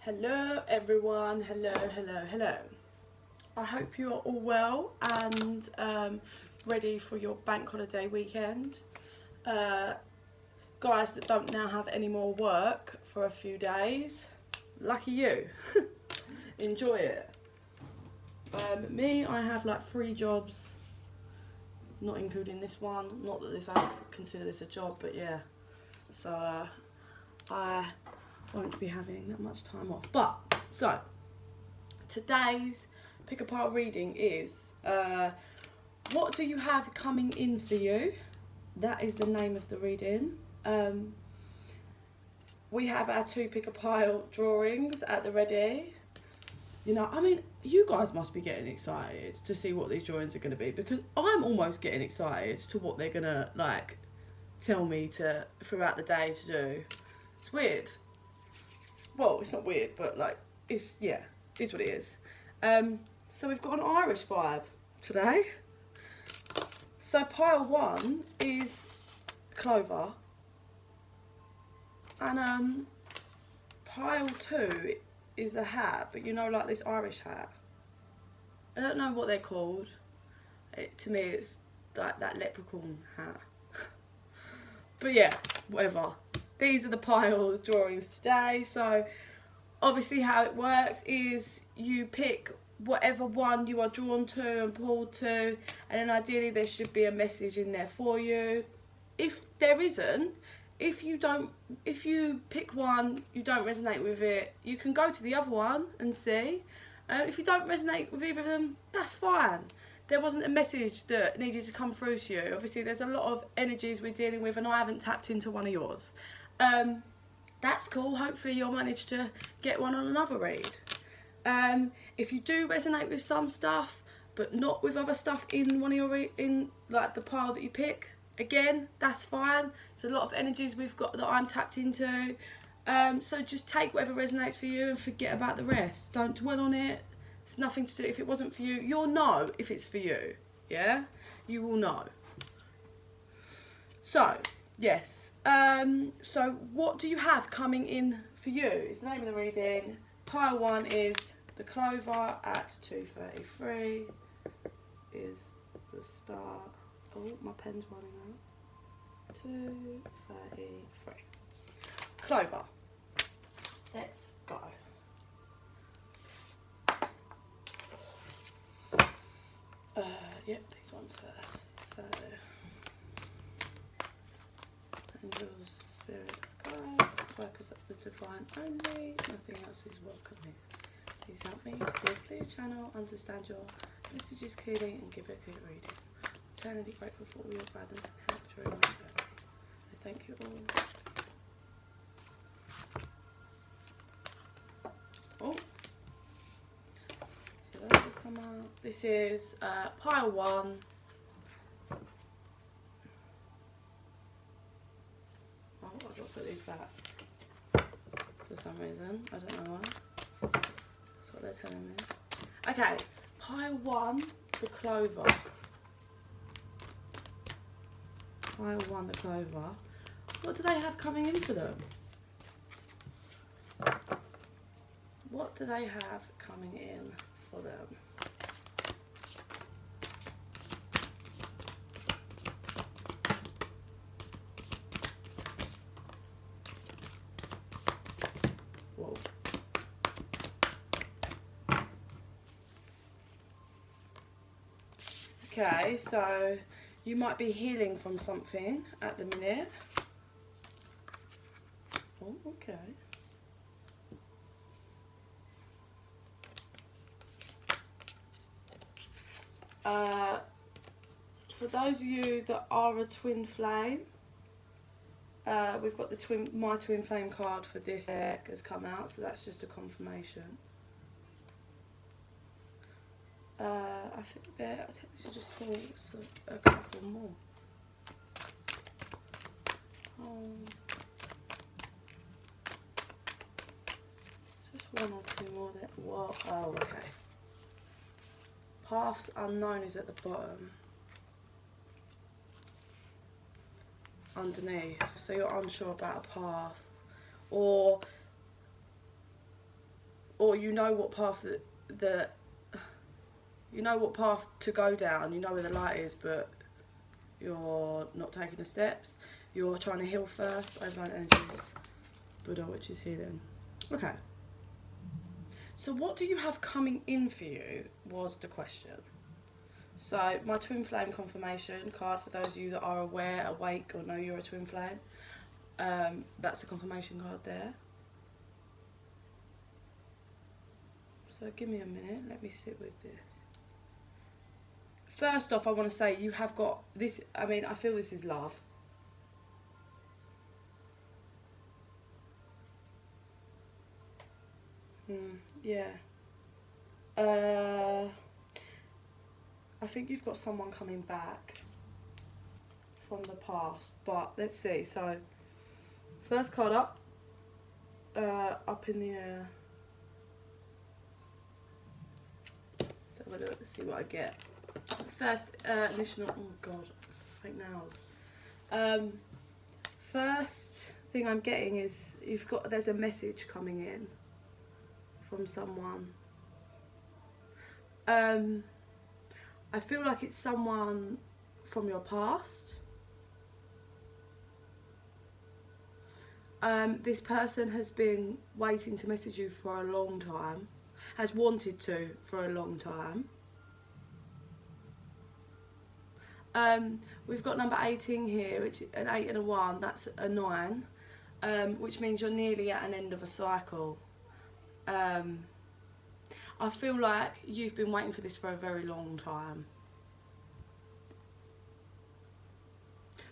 Hello everyone, hello. I hope you are all well and ready for your bank holiday weekend. Guys that don't now have any more work for a few days, lucky you. Enjoy it. Me, I have like 3 jobs, not including this one. Not that I consider this a job, but yeah. So I won't be having that much time off. But so today's pick a pile reading is what do you have coming in for you? That is the name of the reading. We have our 2 pick a pile drawings at the ready. You know, I mean, you guys must be getting excited to see what these drawings are going to be, because I'm almost getting excited to what they're going to like tell me to throughout the day to do. It's weird. Well, it's not weird, but like it's, yeah, it is what it is. So we've got an Irish vibe today. So pile 1 is clover, and pile 2 is the hat, but you know, like this Irish hat. I don't know what they're called. To me, it's like that leprechaun hat. But yeah, whatever. These are the pile drawings today. So obviously how it works is you pick whatever one you are drawn to and pulled to, and then ideally there should be a message in there for you. If there isn't, if you pick one, you don't resonate with it, you can go to the other one and see. If you don't resonate with either of them, that's fine. There wasn't a message that needed to come through to you. Obviously there's a lot of energies we're dealing with and I haven't tapped into one of yours. That's cool. Hopefully you'll manage to get one on another read. If you do resonate with some stuff but not with other stuff in one of your in like the pile that you pick, again, that's fine. It's a lot of energies we've got that I'm tapped into. So just take whatever resonates for you and forget about the rest. Don't dwell on it. It's nothing to do. If it wasn't for you, you'll know if it's for you. Yeah, you will know. So yes. So what do you have coming in for you? Is the name of the reading. Pile 1 is the clover at 2:33. Is the start. Oh, my pen's running out. 2:33. Clover. Let's go. Yep, these ones first. So, angels, spirits, guides, focus of the divine only. Nothing else is welcome here. Please help me to be a clear channel, understand your messages clearly, and give a clear reading. Eternally grateful for all your guidance and help during my journey. I thank you all. Oh, so that will come out. This is pile 1. Oh, I've got to put these back for some reason. I don't know why. That's what they're telling me. Okay, pile 1, the clover. Pile 1, the clover. What do they have coming in for them? What do they have coming in for them? Whoa. Okay, so you might be healing from something at the minute. Oh, okay. For those of you that are a twin flame, we've got the my twin flame card for this deck has come out, so that's just a confirmation. I think we should just pull a couple more. Just 1 or 2 more there. Whoa, oh, okay. Paths unknown is at the bottom. Underneath. So you're unsure about a path. Or or you know what path you know what path to go down, you know where the light is, but you're not taking the steps. You're trying to heal first. Overnight energies. Buddha, which is healing. Okay. So what do you have coming in for you was the question. So my twin flame confirmation card, for those of you that are aware, awake, or know you're a twin flame. That's the confirmation card there. So give me a minute, let me sit with this. First off, I want to say you have got this, I mean, I feel this is love. Yeah. I think you've got someone coming back from the past, but let's see. So, first card up in the air. Let's have a look, let's see what I get. First initial, oh god, fake nails. First thing I'm getting is there's a message coming in from someone. I feel like it's someone from your past. This person has been waiting to message you for a long time, has wanted to for a long time. We've got number 18 here, which is an 8 and a 1, that's a 9, which means you're nearly at an end of a cycle. I feel like you've been waiting for this for a very long time.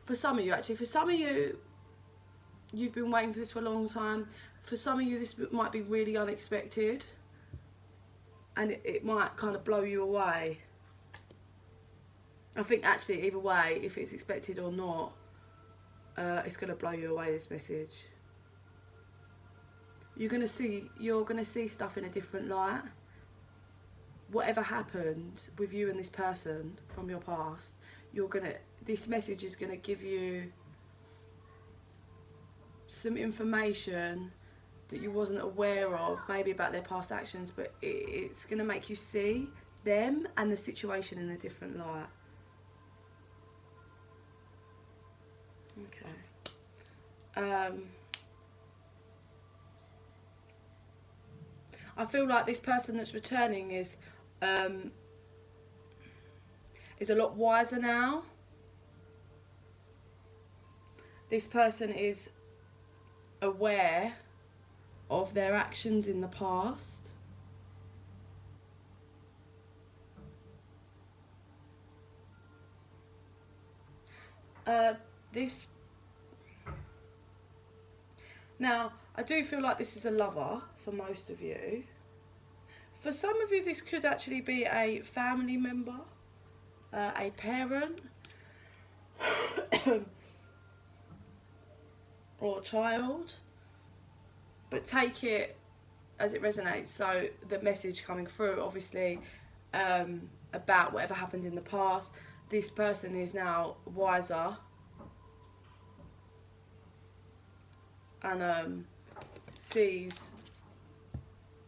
For some of you, actually, for some of you, you've been waiting for this for a long time. For some of you, this might be really unexpected, and it might kind of blow you away. I think actually either way, if it's expected or not, it's going to blow you away, this message. You're going to see stuff in a different light. Whatever happened with you and this person from your past, this message is going to give you some information that you wasn't aware of, maybe about their past actions, but it's going to make you see them and the situation in a different light. Okay. I feel like this person that's returning is a lot wiser now. This person is aware of their actions in the past. Now, I do feel like this is a lover for most of you. For some of you, this could actually be a family member, a parent, or a child. But take it as it resonates. So the message coming through, obviously, about whatever happened in the past, this person is now wiser and sees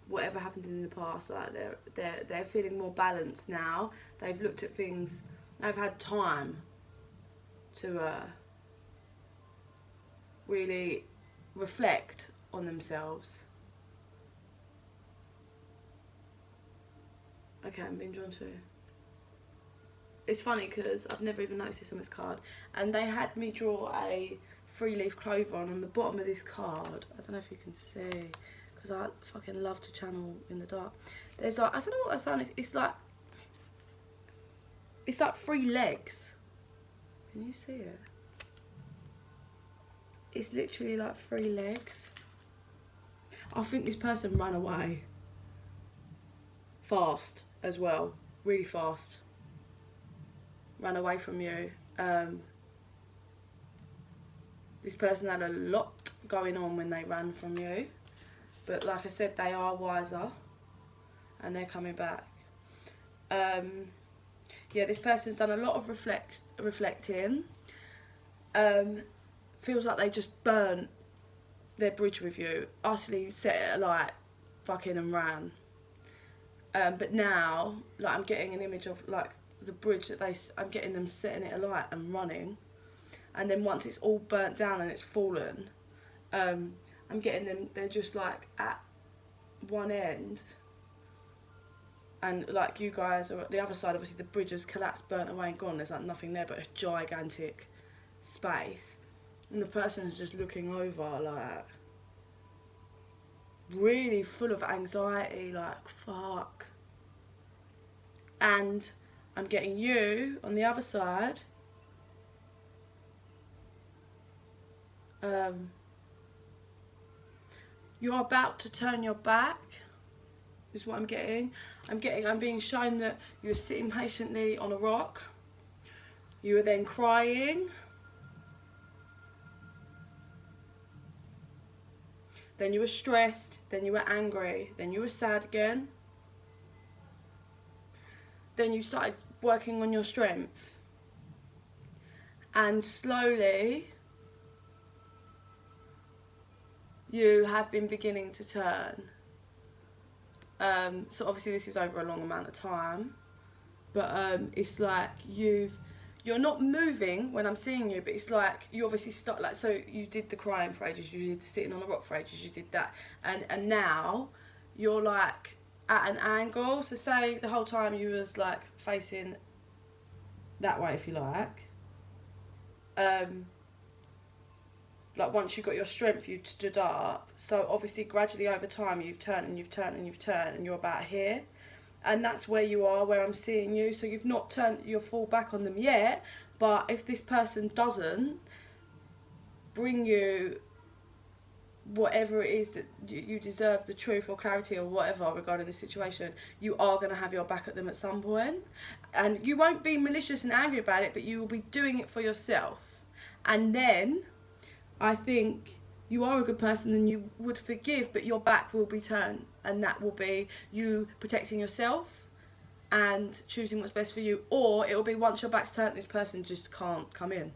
whatever happened in the past. Like they're feeling more balanced now. They've looked at things. They've had time to really reflect on themselves. Okay, I'm being drawn to. It's funny because I've never even noticed this on this card, and they had me draw a 3-leaf clover on the bottom of this card. I don't know if you can see, because I fucking love to channel in the dark. There's like, I don't know what that sound is. It's like 3 legs. Can you see it? It's literally like 3 legs. I think this person ran away. Fast as well, really fast. Ran away from you. This person had a lot going on when they ran from you, but like I said, they are wiser and they're coming back. Yeah, this person's done a lot of reflecting. Feels like they just burnt their bridge with you, utterly set it alight, fucking and ran. But now, like, I'm getting an image of, like, the bridge that I'm getting them setting it alight and running. And then once it's all burnt down and it's fallen, I'm getting them, they're just, like, at one end. And, like, you guys are at the other side. Obviously, the bridge has collapsed, burnt away and gone. There's, like, nothing there but a gigantic space. And the person's just looking over, like, really full of anxiety, like, fuck. And I'm getting you on the other side. You're about to turn your back, is what I'm getting. I'm being shown that you were sitting patiently on a rock. You were then crying. Then you were stressed, then you were angry, then you were sad again. Then you started working on your strength. And slowly, you have been beginning to turn. So obviously this is over a long amount of time. But it's like you're not moving when I'm seeing you, but it's like you obviously start, like, so you did the crying for ages, you did the sitting on a rock for ages, you did that, and now you're like at an angle. So say the whole time you was like facing that way, if you like, once you got your strength, you stood up. So obviously gradually over time you've turned and you've turned and you've turned, and you're about here. And that's where you are, where I'm seeing you. So you've not turned your full back on them yet. But if this person doesn't bring you whatever it is that you deserve, the truth or clarity or whatever regarding the situation, you are going to have your back at them at some point. And you won't be malicious and angry about it, but you will be doing it for yourself. And then I think you are a good person and you would forgive, but your back will be turned, and that will be you protecting yourself and choosing what's best for you. Or it will be once your back's turned, this person just can't come in.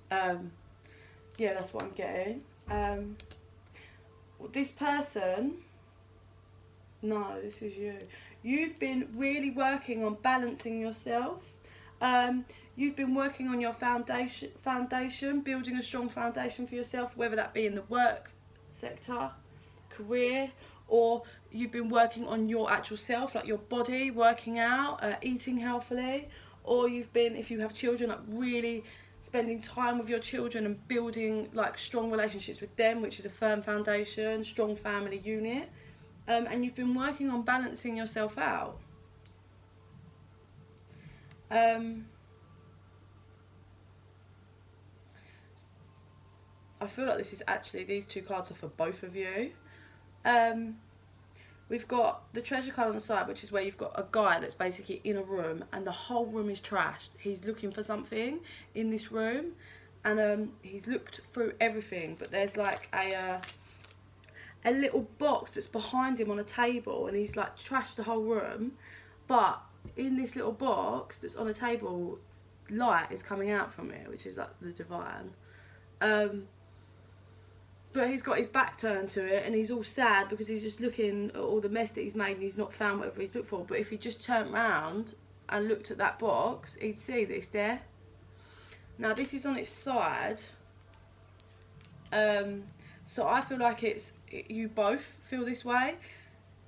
Yeah, that's what I'm getting. This person, no, this is you. You've been really working on balancing yourself. You've been working on your foundation, building a strong foundation for yourself, whether that be in the work sector, career, or you've been working on your actual self, like your body, working out, eating healthily, or you've been, if you have children, like really spending time with your children and building like strong relationships with them, which is a firm foundation, strong family unit, and you've been working on balancing yourself out. I feel like this is actually, these two cards are for both of you. We've got the treasure card on the side, which is where you've got a guy that's basically in a room and the whole room is trashed. He's looking for something in this room, and he's looked through everything, but there's like a little box that's behind him on a table, and he's like trashed the whole room, but in this little box that's on a table, light is coming out from it, which is like the divine. But he's got his back turned to it and he's all sad because he's just looking at all the mess that he's made and he's not found whatever he's looked for. But if he just turned round and looked at that box, he'd see that it's there. Now this is on its side. So I feel like you both feel this way.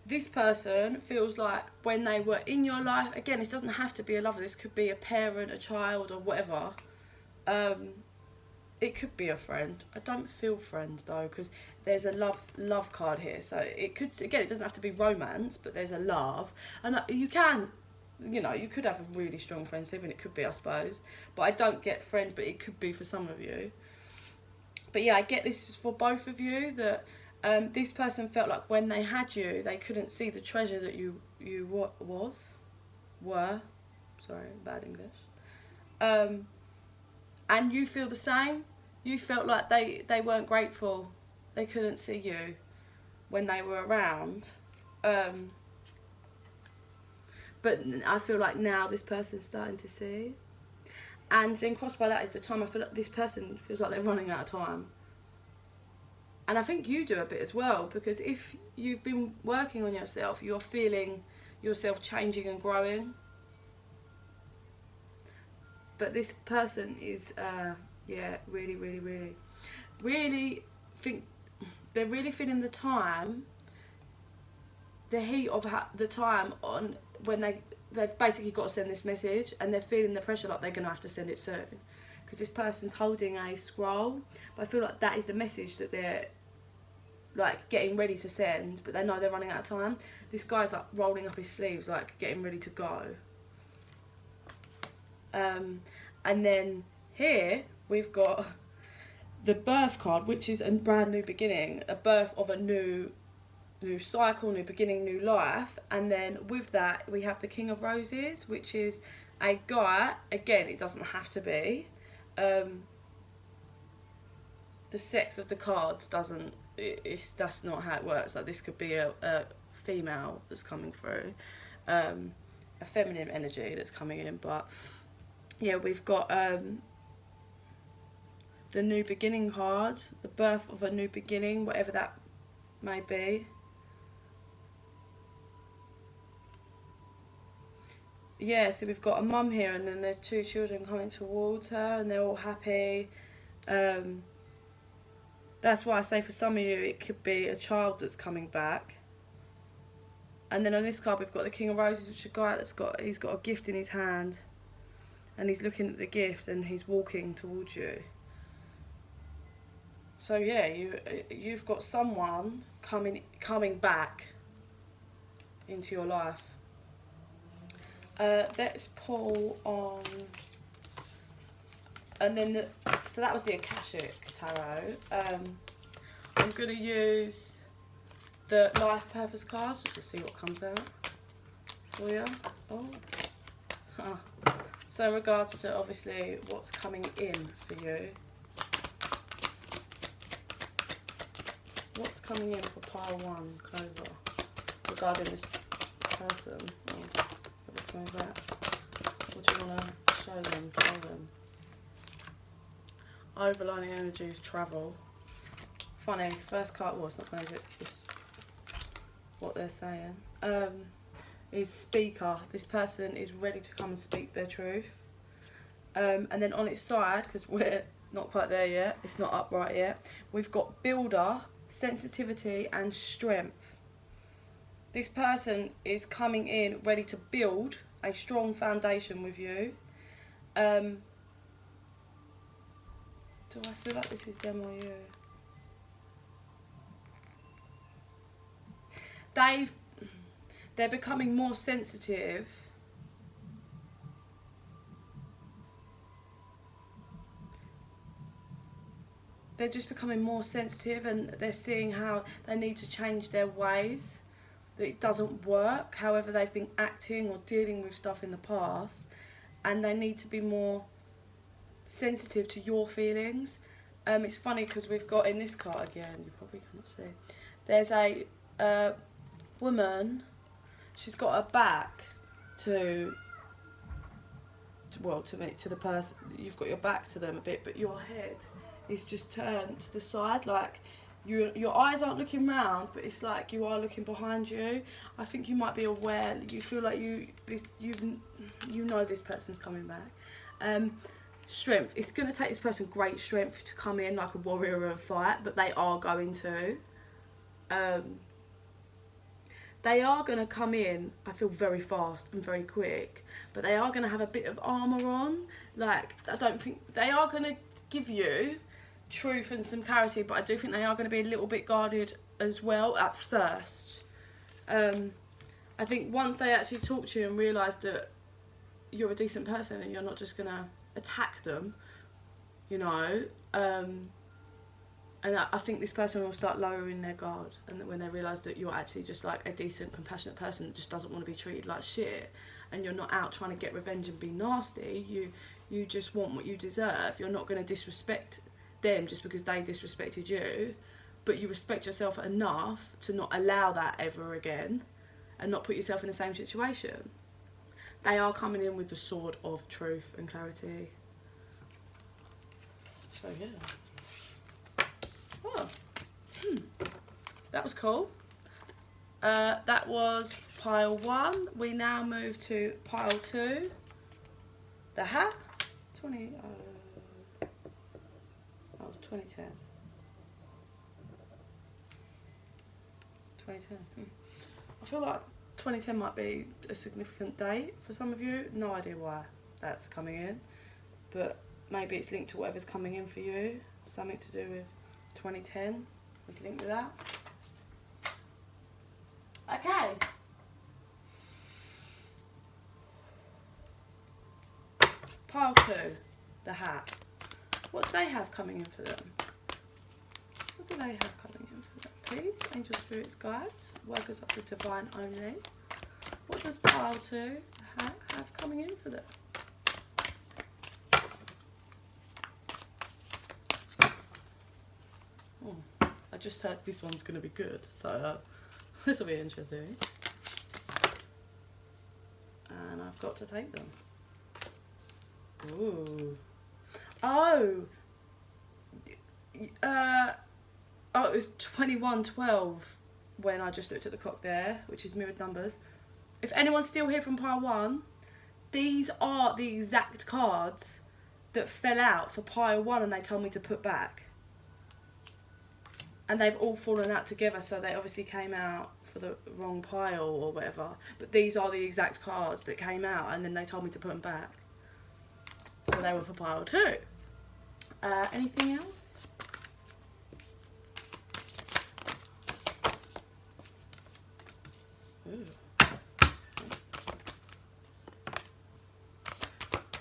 This person feels like when they were in your life, again, this doesn't have to be a lover, this could be a parent, a child, or whatever. It could be a friend. I don't feel friends though, because there's a love card here. So it could, again, it doesn't have to be romance, but there's a love. And you can, you know, you could have a really strong friendship, and it could be, I suppose. But I don't get friend, but it could be for some of you. But yeah, I get this is for both of you, that this person felt like when they had you, they couldn't see the treasure that you were. Sorry, bad English. And you feel the same. You felt like they weren't grateful. They couldn't see you when they were around. But I feel like now this person's starting to see. And then crossed by that is the time. I feel like this person feels like they're running out of time. And I think you do a bit as well, because if you've been working on yourself, you're feeling yourself changing and growing. But this person is, yeah, really think they're really feeling the time, the heat of the time on when they've basically got to send this message, and they're feeling the pressure like they're going to have to send it soon. Because this person's holding a scroll, but I feel like that is the message that they're like getting ready to send, but they know they're running out of time. This guy's like rolling up his sleeves, like getting ready to go. And then here we've got the birth card, which is a brand new beginning, a birth of a new cycle, new beginning, new life. And then with that we have the King of Roses, which is a guy. Again, it doesn't have to be. The sex of the cards doesn't, that's not how it works. Like, this could be a female that's coming through, a feminine energy that's coming in. But yeah, we've got the new beginning card, the birth of a new beginning, whatever that may be. Yeah, so we've got a mum here, and then there's 2 children coming towards her, and they're all happy. That's why I say for some of you it could be a child that's coming back. And then on this card we've got the King of Roses, which is a guy he's got a gift in his hand, and he's looking at the gift and he's walking towards you. So yeah, you've got someone coming back into your life. Let's pull on, and then so that was the Akashic Tarot. I'm going to use the Life Purpose cards just to see what comes out for you. So in regards to obviously what's coming in for you, what's coming in for pile 1, Clover, regarding this person. That. What do you want to show them, tell them? Overlining energies, travel. Funny, first card, well, it's not funny, it's what they're saying. Is speaker. This person is ready to come and speak their truth. And then on its side, because we're not quite there yet, it's not upright yet, we've got builder, sensitivity and strength. This person is coming in ready to build a strong foundation with you. Do I feel like this is them or you? They're becoming more sensitive. They're just becoming more sensitive, and they're seeing how they need to change their ways. That it doesn't work, however they've been acting or dealing with stuff in the past, and they need to be more sensitive to your feelings. It's funny because we've got in this card again, you probably cannot see, there's a woman, she's got her back to the person, you've got your back to them a bit, but your head is just turned to the side, like your eyes aren't looking round, but it's like you are looking behind you. I think you might be aware, you feel like you know this person's coming back. Strength, it's going to take this person great strength to come in like a warrior of a fight, but they are going to. They are going to come in, I feel, very fast and very quick, but they are going to have a bit of armour on. Like, I don't think they are going to give you truth and some clarity, but I do think they are going to be a little bit guarded as well at first. I think once they actually talk to you and realise that you're a decent person and you're not just going to attack them, you know, and I think this person will start lowering their guard, and when they realise that you're actually just like a decent, compassionate person that just doesn't want to be treated like shit, and you're not out trying to get revenge and be nasty, you just want what you deserve. You're not going to disrespect them just because they disrespected you, but you respect yourself enough to not allow that ever again and not put yourself in the same situation. They are coming in with the sword of truth and clarity. So yeah. Oh, That was cool. That was pile 1. We now move to pile 2. The hat. 2010. I feel like 2010 might be a significant date for some of you. No idea why that's coming in, but maybe it's linked to whatever's coming in for you. Something to do with 2010 is linked to that. Okay. Pile 2, the hat. What do they have coming in for them? What do they have coming in for them? Please, angel spirits, guides, workers of the divine only. What does pile 2, the hat, have coming in for them? Oh, I just heard this one's going to be good, so this will be interesting. And I've got to take them. Ooh. Oh. Oh, it was 21:12 when I just looked at the clock there, which is mirrored numbers. If anyone's still here from pile 1, these are the exact cards that fell out for pile 1 and they told me to put back. And they've all fallen out together, so they obviously came out for the wrong pile or whatever. But these are the exact cards that came out and then they told me to put them back. So they were for pile 2. Anything else?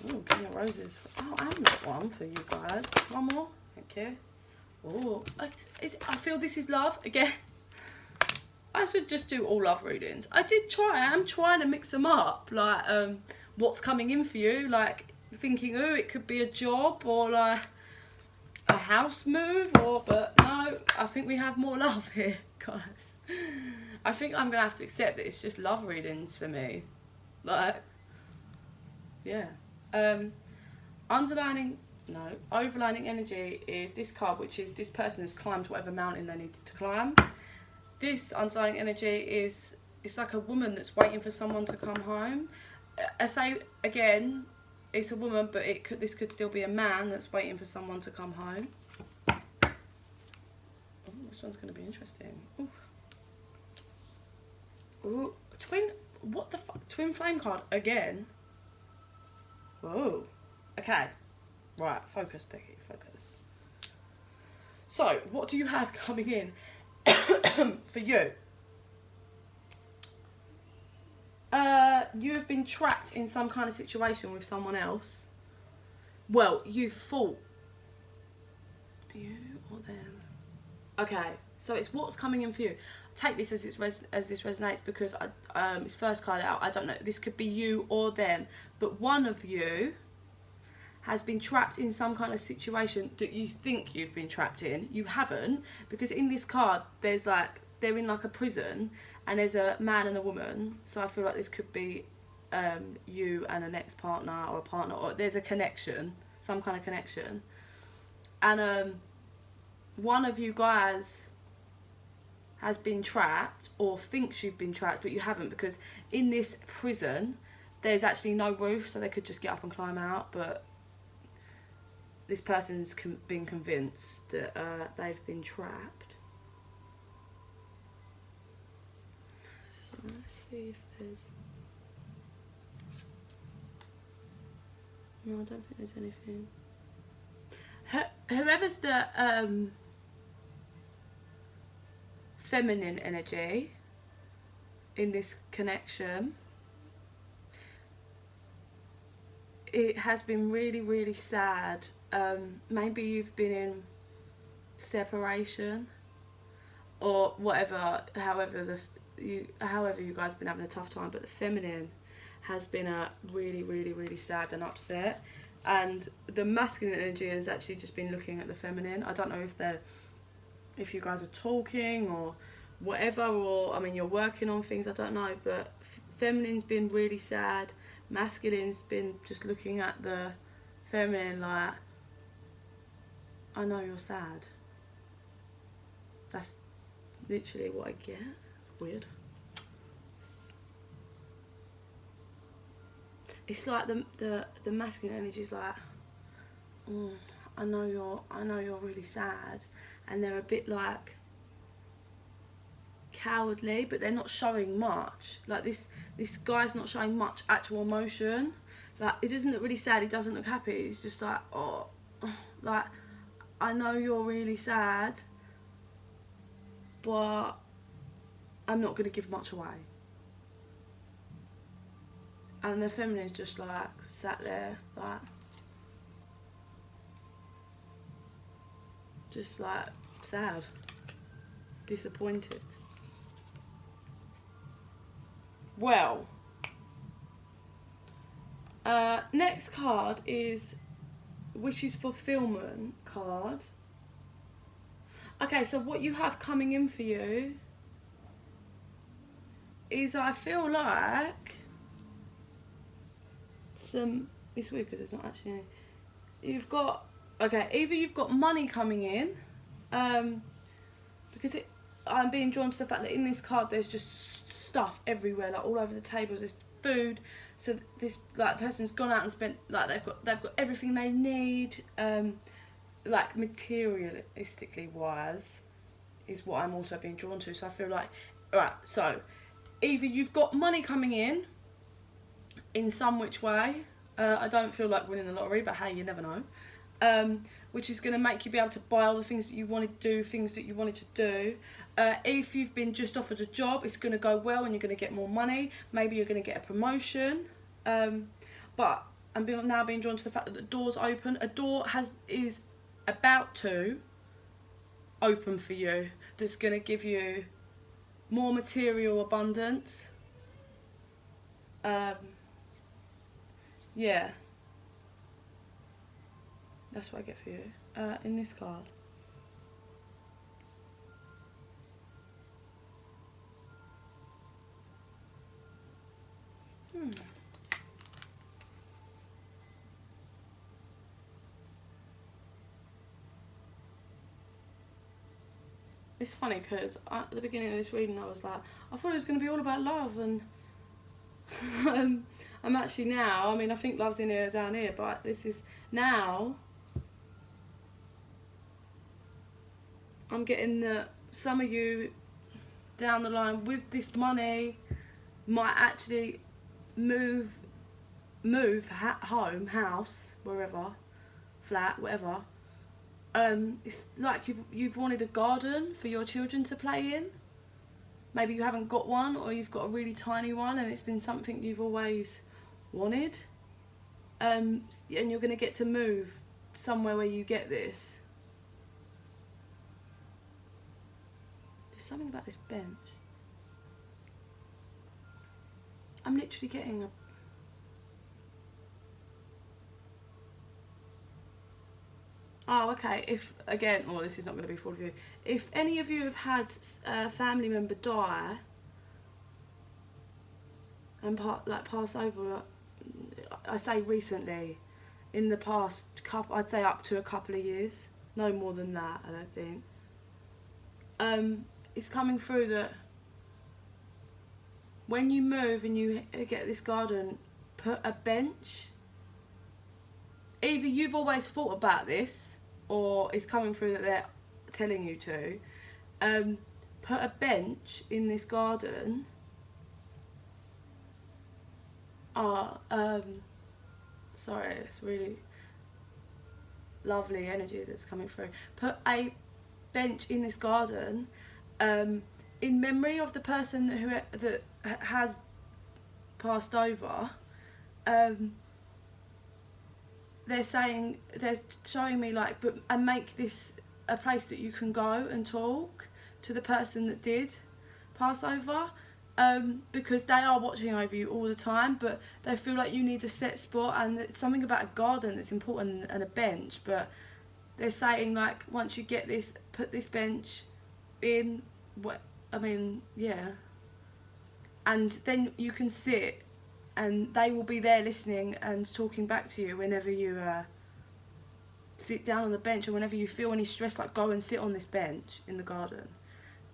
Ooh, King of Roses. Oh, and that one for you guys. One more. Thank you. Oh, I feel this is love again. I should just do all love readings. I am trying to mix them up. Like, what's coming in for you? Like, thinking, oh, it could be a job or like a house move, but no, I think we have more love here, guys. I think I'm gonna have to accept that it's just love readings for me. Like, yeah. Overlining energy is this card, which is this person has climbed whatever mountain they needed to climb. This underlying energy is, it's like a woman that's waiting for someone to come home. I say again, it's a woman, but this could still be a man that's waiting for someone to come home. Oh, this one's going to be interesting. Ooh. Ooh, what the fuck? Twin flame card again? Whoa. Okay. Right, focus, Becky, focus. So, what do you have coming in for you? You have been trapped in some kind of situation with someone else. Well, you thought. You or them? Okay, so it's what's coming in for you. Take this as this resonates because it's first card out. I don't know. This could be you or them, but one of you has been trapped in some kind of situation that you think you've been trapped in. You haven't, because in this card there's like they're in like a prison and there's a man and a woman. So I feel like this could be you and an ex-partner or a partner, or there's a connection, some kind of connection. And one of you guys has been trapped or thinks you've been trapped, but you haven't, because in this prison there's actually no roof, so they could just get up and climb out, but this person's been convinced that they've been trapped. So let's see if there's... No, I don't think there's anything. Whoever's the feminine energy in this connection, it has been really, really sad. Maybe you've been in separation or whatever, however you guys have been having a tough time, but the feminine has been really, really, really sad and upset, and the masculine energy has actually just been looking at the feminine. I don't know if you guys are talking or whatever, or I mean you're working on things, I don't know, but feminine's been really sad, masculine's been just looking at the feminine like, I know you're sad. That's literally what I get. It's weird. It's like the masculine energy is like, oh, I know you're really sad, and they're a bit like cowardly, but they're not showing much. Like this guy's not showing much actual emotion. Like, he doesn't look really sad, he doesn't look happy, he's just like, oh, like, I know you're really sad, but I'm not going to give much away. And the feminine's just like sat there, like, just like sad, disappointed. Well, next card is Wishes Fulfillment card. Okay, so what you have coming in for you is, I feel like, it's weird because it's not actually any. You've got, okay, either you've got money coming in, because I'm being drawn to the fact that in this card there's just stuff everywhere, like all over the tables, there's food. So this, like, person's gone out and spent, like, they've got everything they need, like materialistically wise, is what I'm also being drawn to. So I feel like, alright, so either you've got money coming in some which way. I don't feel like winning the lottery, but hey, you never know. Which is going to make you be able to buy all the things that you wanted to do, things that you wanted to do. If you've been just offered a job, it's going to go well and you're going to get more money. Maybe you're going to get a promotion. But I'm now being drawn to the fact that the door's open. A door is about to open for you. That's going to give you more material abundance. Yeah, that's what I get for you in this card. It's funny because at the beginning of this reading I was like, I thought it was going to be all about love, and I'm actually now, I mean, I think love's in here, down here, but this is now, I'm getting that some of you down the line with this money might actually move home, house, wherever, flat, whatever. It's like you've wanted a garden for your children to play in. Maybe you haven't got one, or you've got a really tiny one and it's been something you've always wanted. And you're going to get to move somewhere where you get this. There's something about this bench. I'm literally getting a... Oh, okay, if, again, well, this is not going to be for all of you. If any of you have had a family member die and pass over, I say recently, in the past couple, I'd say up to a couple of years, no more than that, I don't think. It's coming through that when you move and you get this garden, put a bench. Either you've always thought about this, or it's coming through that they're telling you to. Put a bench in this garden. Sorry, it's really lovely energy that's coming through. Put a bench in this garden, in memory of the person that has passed over. They're showing me like, and make this a place that you can go and talk to the person that did pass over, because they are watching over you all the time, but they feel like you need a set spot, and it's something about a garden that's important, and a bench. But they're saying like, once you get this, put this bench in, I mean, yeah, and then you can sit and they will be there listening and talking back to you whenever you sit down on the bench, or whenever you feel any stress, like go and sit on this bench in the garden.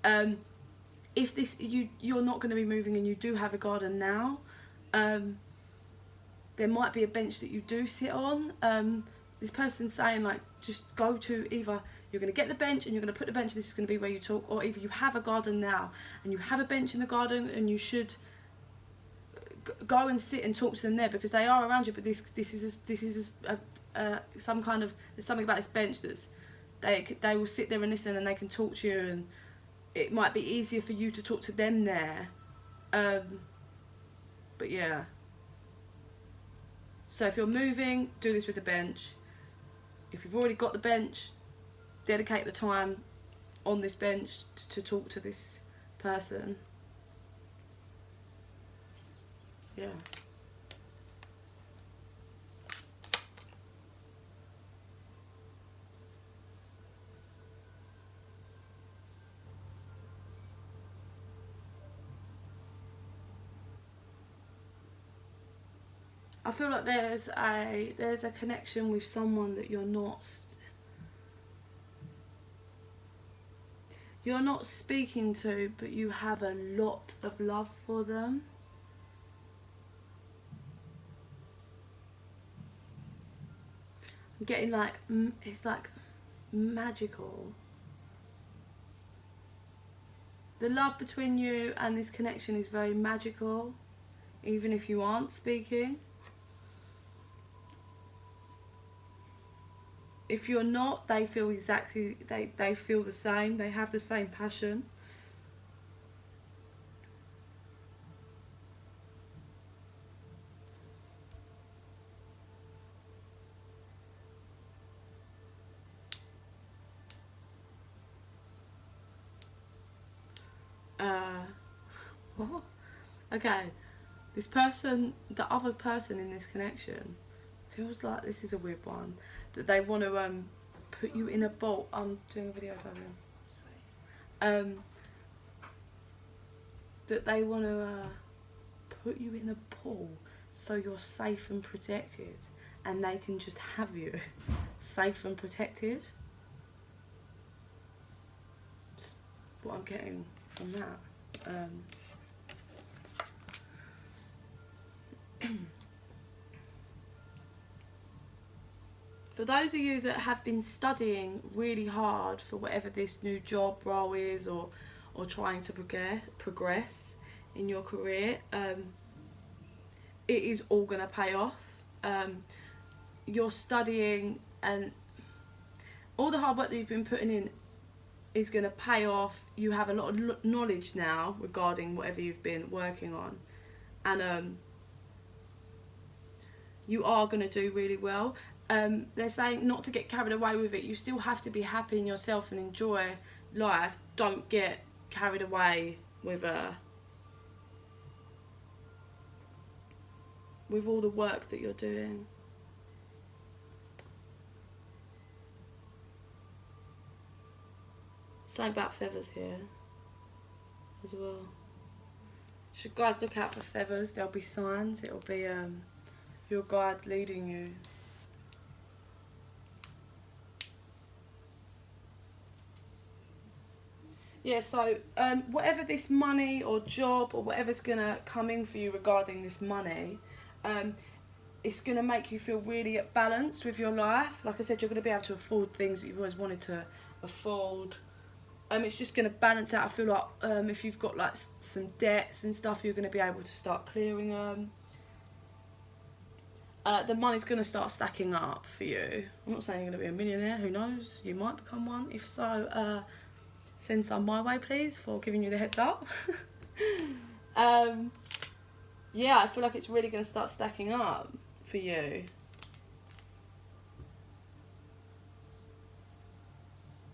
If you're not going to be moving and you do have a garden now, there might be a bench that you do sit on. This person's saying, like, just go to either you're going to get the bench and you're going to put the bench, this is going to be where you talk, or either you have a garden now and you have a bench in the garden and you should go and sit and talk to them there, because they are around you. But this is some kind of, there's something about this bench that's they will sit there and listen and they can talk to you, and it might be easier for you to talk to them there. But yeah, so if you're moving, do this with the bench. If you've already got the bench, dedicate the time on this bench to talk to this person. Yeah. I feel like there's a connection with someone that you're not speaking to, but you have a lot of love for them. I'm getting like, it's like magical. The love between you and this connection is very magical, even if you aren't speaking. If you're not, they feel exactly, they feel the same, they have the same passion. What? Okay, this person, the other person in this connection, feels like this is a weird one, that they want to put you in a bowl. I'm doing a video, darling. That they want to put you in a pool so you're safe and protected, and they can just have you safe and protected. That's what I'm getting from that. For those of you that have been studying really hard for whatever this new job role is, or trying to progress in your career, it is all going to pay off. You're studying, and all the hard work that you've been putting in is going to pay off. You have a lot of knowledge now regarding whatever you've been working on, and you are going to do really well. They're saying not to get carried away with it. You still have to be happy in yourself and enjoy life. Don't get carried away with all the work that you're doing. Something about feathers here as well. Should guys look out for feathers? There'll be signs. It'll be your guides leading you. Yeah, so whatever this money or job or whatever's going to come in for you regarding this money, it's going to make you feel really at balance with your life. Like I said, you're going to be able to afford things that you've always wanted to afford. It's just going to balance out. I feel like if you've got like some debts and stuff, you're going to be able to start clearing them. The money's going to start stacking up for you. I'm not saying you're going to be a millionaire. Who knows? You might become one. If so, send some my way, please, for giving you the heads up. Yeah, I feel like it's really going to start stacking up for you.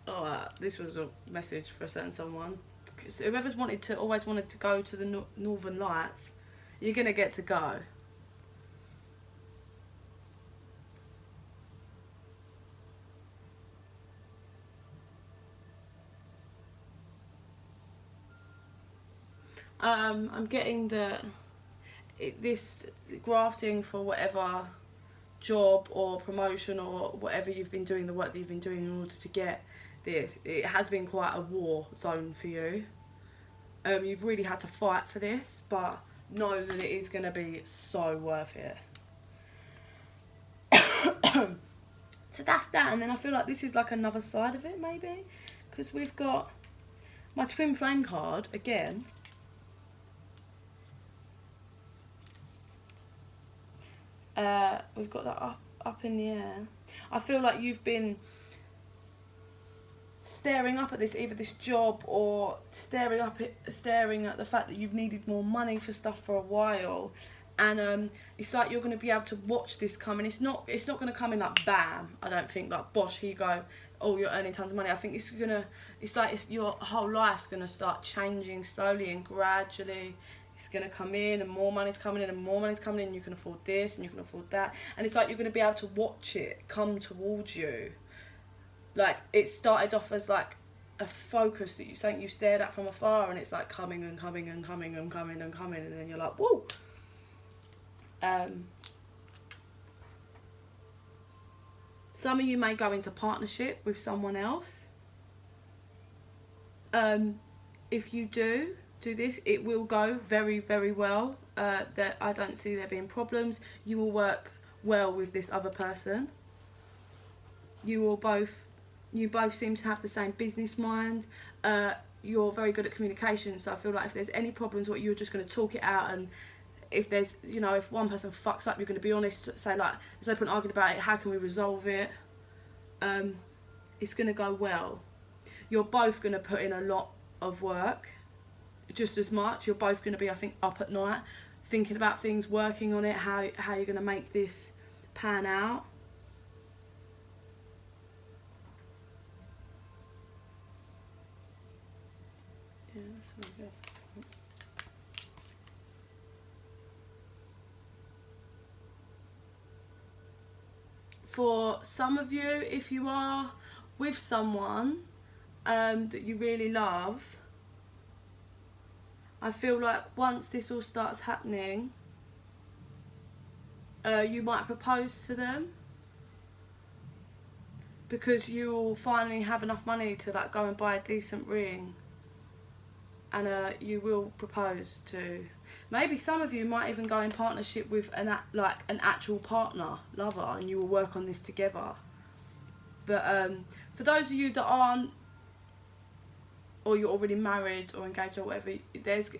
Oh, this was a message for a certain someone. So whoever's always wanted to go to the Northern Lights, you're going to get to go. I'm getting this grafting for whatever job or promotion or whatever you've been doing, the work that you've been doing in order to get this. It has been quite a war zone for you. You've really had to fight for this, but know that it is going to be so worth it. So that's that, and then I feel like this is like another side of it, maybe, because we've got my twin flame card again. We've got that up in the air. I feel like you've been staring up at this, either this job or staring at the fact that you've needed more money for stuff for a while, and it's like you're going to be able to watch this come, and it's not going to come in like bam. I don't think like bosh, here you go, oh you're earning tons of money. I think it's like your whole life's going to start changing slowly and gradually. It's going to come in, and more money's coming in, and more money's coming in. You can afford this and you can afford that, and it's like you're going to be able to watch it come towards you. Like, it started off as like a focus that you stared at from afar, and it's like coming and coming and coming and coming and coming, and then you're like, whoa. Some of you may go into partnership with someone else. If you do this, it will go very, very well. That I don't see there being problems. You will work well with this other person. You both seem to have the same business mind. You're very good at communication, so I feel like if there's any problems, you're just going to talk it out, and if there's, if one person fucks up, you're going to be honest, say like, let's open an argument about it, how can we resolve it? It's going to go well. You're both going to put in a lot of work, just as much. You're both going to be, I think, up at night, thinking about things, working on it, how you're going to make this pan out. Yeah, that's really good. For some of you, if you are with someone that you really love, I feel like once this all starts happening, you might propose to them, because you will finally have enough money to like go and buy a decent ring, and you will propose to. Maybe some of you might even go in partnership with an actual partner, lover, and you will work on this together. But for those of you that aren't, or you're already married or engaged or whatever, there's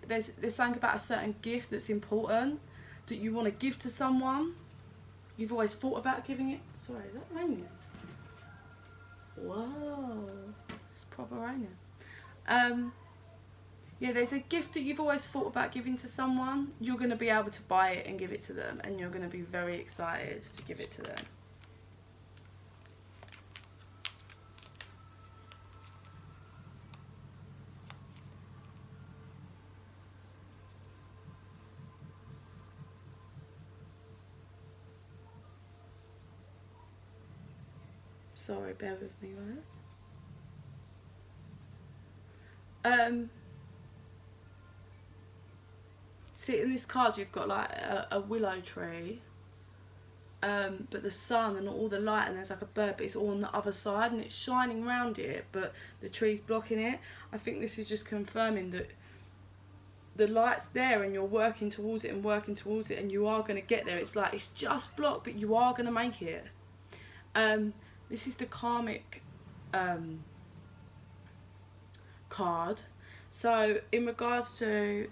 something about a certain gift that's important that you want to give to someone. You've always thought about giving it. Sorry, is that raining? Whoa, it's proper raining. Yeah, there's a gift that you've always thought about giving to someone. You're going to be able to buy it and give it to them, and you're going to be very excited to give it to them. Sorry, bear with me, guys. See, in this card you've got like a willow tree, but the sun and all the light, and there's like a bird, but it's all on the other side and it's shining around it, but the tree's blocking it. I think this is just confirming that the light's there and you're working towards it and working towards it, and you are going to get there. It's like it's just blocked, but you are going to make it. This is the karmic card. So in regards to,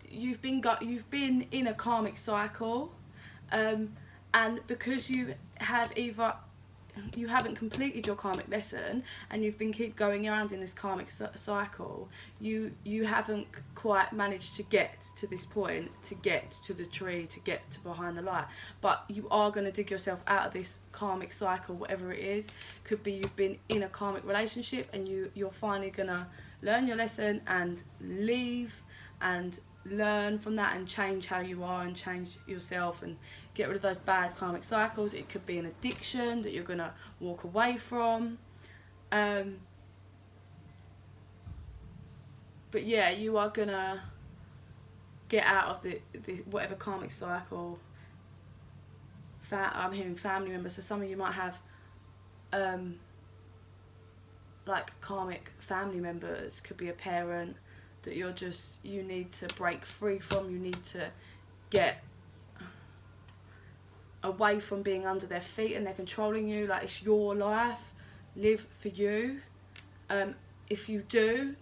you've been in a karmic cycle, and because you haven't completed your karmic lesson, and you've been keep going around in this karmic cycle, you haven't quite managed to get to this point, to get to the tree, to get to behind the light. But you are going to dig yourself out of this karmic cycle, whatever it is. Could be you've been in a karmic relationship and you're finally going to learn your lesson and leave and learn from that and change how you are and change yourself and get rid of those bad karmic cycles. It could be an addiction that you're going to walk away from. But yeah, you are going to get out of the whatever karmic cycle. I'm hearing family members, so some of you might have like karmic family members, could be a parent that you need to break free from, you need to get away from being under their feet and they're controlling you. Like, it's your life, live for you. If you do,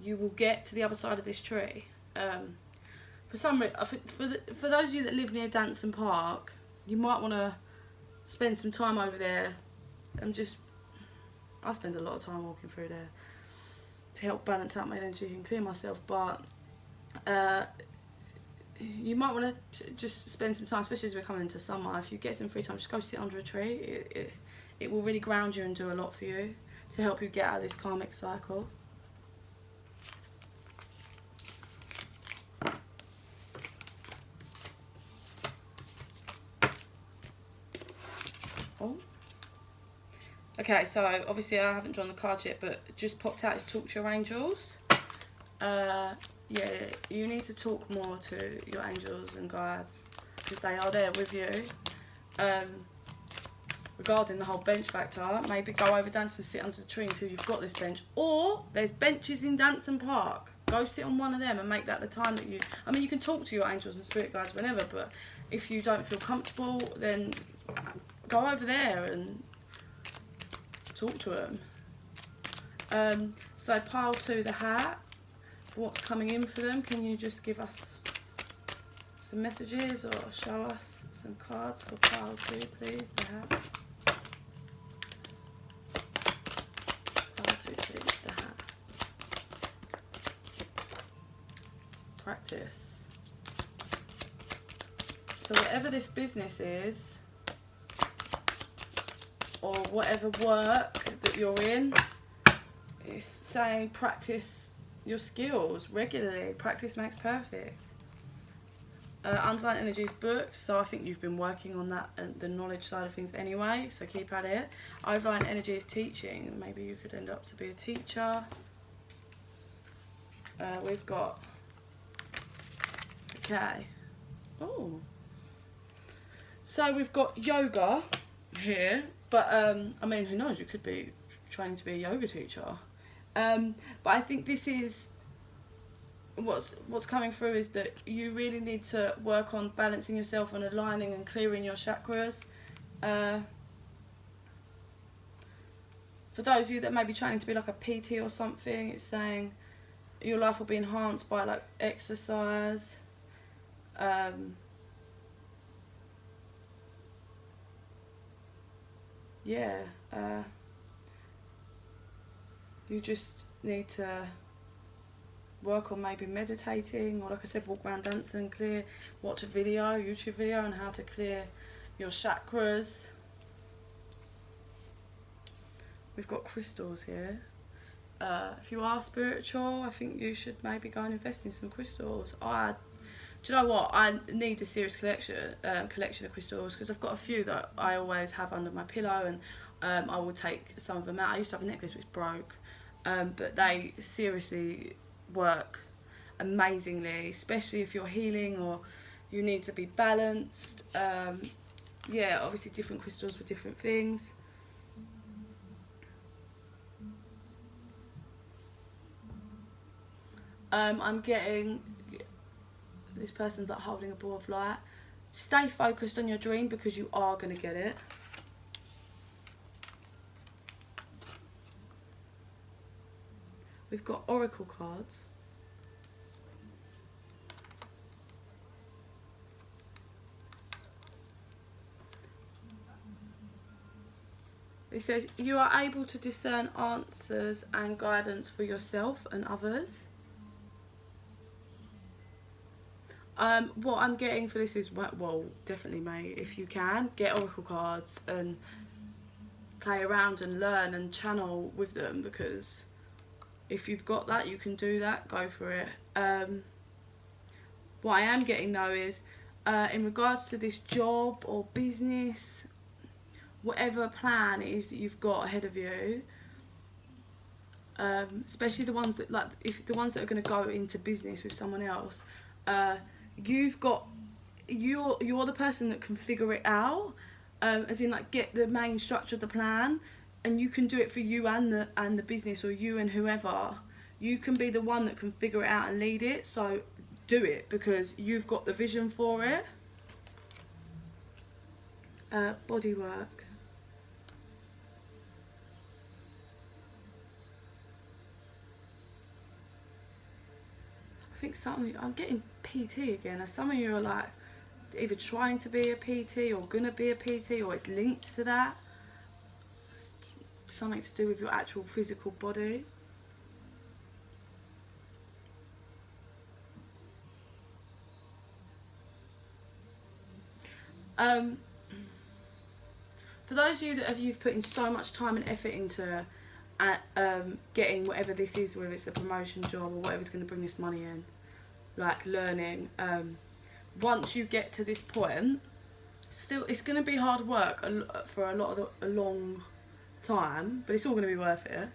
you will get to the other side of this tree. For those of you that live near Danson Park, you might want to spend some time over there. I spend a lot of time walking through there to help balance out my energy and clear myself, but you might want to just spend some time, especially as we're coming into summer. If you get some free time, just go sit under a tree. It will really ground you and do a lot for you to help you get out of this karmic cycle. Oh. Okay, so obviously I haven't drawn the card yet, but just popped out is talk to your angels. Yeah, you need to talk more to your angels and guides because they are there with you. Regarding the whole bench factor, maybe go over Danson and sit under the tree until you've got this bench. Or there's benches in Danson Park. Go sit on one of them and make that the time that you... I mean, you can talk to your angels and spirit guides whenever, but if you don't feel comfortable, then go over there and talk to them. So pile 2, the hat. What's coming in for them? Can you just give us some messages or show us some cards for pile 2, please? The hat. Pile 2, please. The hat. Practice. So whatever this business is, or whatever work that you're in, it's saying practice your skills regularly. Practice makes perfect. Untitled Energies books, so I think you've been working on that and the knowledge side of things anyway, so keep at it. Overlying energy is teaching. Maybe you could end up to be a teacher. We've got... Okay. Oh. So we've got yoga here, but I mean, who knows, you could be training to be a yoga teacher. But I think this is what's coming through is that you really need to work on balancing yourself and aligning and clearing your chakras. For those of you that may be training to be like a PT or something, it's saying your life will be enhanced by like exercise. You just need to work on maybe meditating, or like I said, walk around, dance and clear, watch a video, YouTube video on how to clear your chakras. We've got crystals here. If you are spiritual, I think you should maybe go and invest in some crystals. Do you know what? I need a serious collection of crystals because I've got a few that I always have under my pillow, and I will take some of them out. I used to have a necklace which broke, but they seriously work amazingly, especially if you're healing or you need to be balanced. Yeah, obviously different crystals for different things. I'm getting this person's like holding a ball of light. Stay focused on your dream because you are going to get it. We've got oracle cards. It says you are able to discern answers and guidance for yourself and others. What I'm getting for this is, well, definitely, mate, if you can, get oracle cards and play around and learn and channel with them, because if you've got that, you can do that, go for it. What I am getting though is, in regards to this job or business, whatever plan it is that you've got ahead of you, especially the ones that, like, if the ones that are going to go into business with someone else, you're the person that can figure it out, as in, like, get the main structure of the plan. and you can do it for you and the business, or you and whoever. You can be the one that can figure it out and lead it. So do it, because you've got the vision for it. Body work. I think I'm getting PT again. Some of you are like either trying to be a PT or gonna be a PT, or it's linked to that. Something to do with your actual physical body. For those of you that you've put in so much time and effort into getting whatever this is, whether it's the promotion job or whatever's going to bring this money in, like learning, once you get to this point, still it's going to be hard work for a long time, but it's all going to be worth it.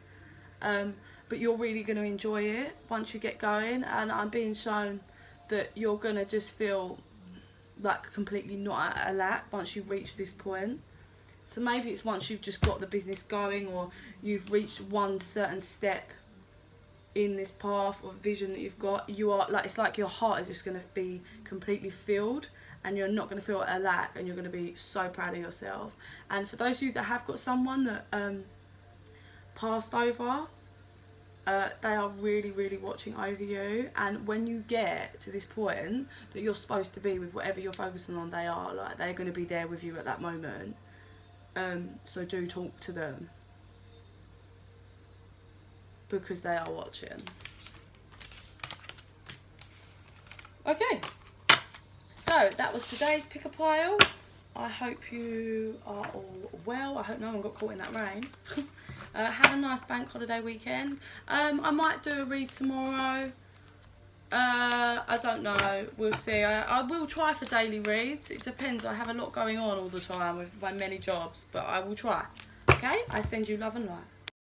But you're really going to enjoy it once you get going, and I'm being shown that you're going to just feel like completely not at a lack once you reach this point. So maybe it's once you've just got the business going, or you've reached one certain step in this path or vision that you've got, you are like, it's like your heart is just going to be completely filled, and you're not going to feel a lack, and you're going to be so proud of yourself. And for those of you that have got someone that passed over, they are really, really watching over you. And when you get to this point that you're supposed to be with whatever you're focusing on, they're going to be there with you at that moment. So do talk to them, because they are watching. Okay, so that was today's pick a pile. I hope you are all well. I hope no one got caught in that rain. Have a nice bank holiday weekend. I might do a read tomorrow. I don't know, we'll see. I will try for daily reads. It depends, I have a lot going on all the time with my many jobs, but I will try. Okay, I send you love and light.